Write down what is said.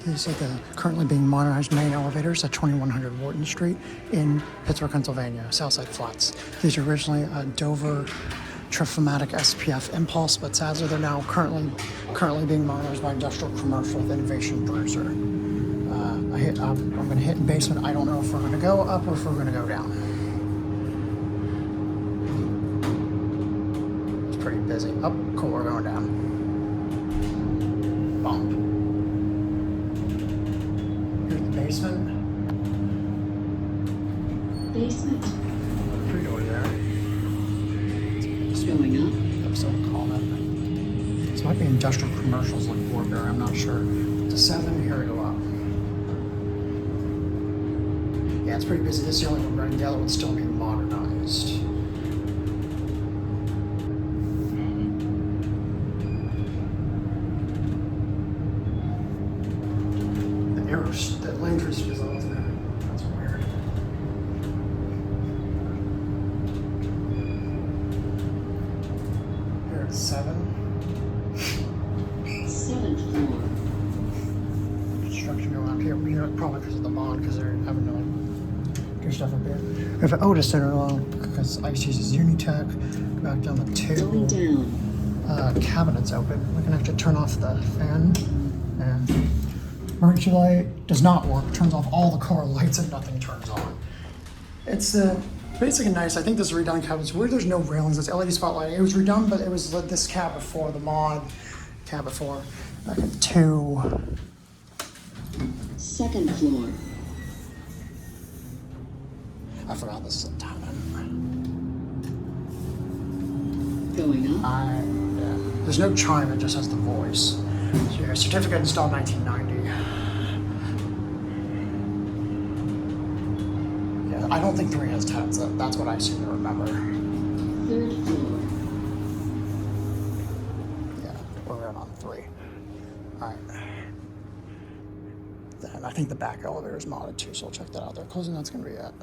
These are the currently being modernized main elevators at 2100 Wharton Street in Pittsburgh, Pennsylvania, Southside Flats. These are originally a Dover Traflomatic SPF Impulse, but sadly they're now currently being modernized by industrial commercial with Innovation Bruiser. I'm going to hit in basement. I don't know if we're going to go up or if we're going to go down. It's pretty busy. Oh, cool, we're going down. Bump. Here's the basement. Basement. Three door there. Going up. That's what I'll call it. This might be industrial commercials like Warbear, I'm not sure. It's a 7, here we go up. Yeah, it's pretty busy. This is the only one running. The other one's still being modernized. The lanterns is all there. That's weird. Here it's 7. 7th floor. Construction around here, probably because of the bond, because they're having to do stuff up here. We have an Otis Center along because ICE uses Unitech. Go back down to 2. Going down. Cabinet's open. We can actually turn off the fan. And emergency light does not work. Turns off all the car lights and nothing turns on. It's basically nice. I think this redone cab is weird. There's no railings. It's LED spotlight. It was redone, but it was this cab before the mod cab before. Back at 2. 2nd floor. I forgot this is a 10. Going up. Yeah. There's no chime. It just has the voice. So your certificate installed 1990. Yeah, I don't think 3 has 10s. That's what I seem to remember. 3rd floor. Yeah, we're right on 3. All right. Then I think the back elevator is modded too, so we'll check that out there. Closing, that's going to be it.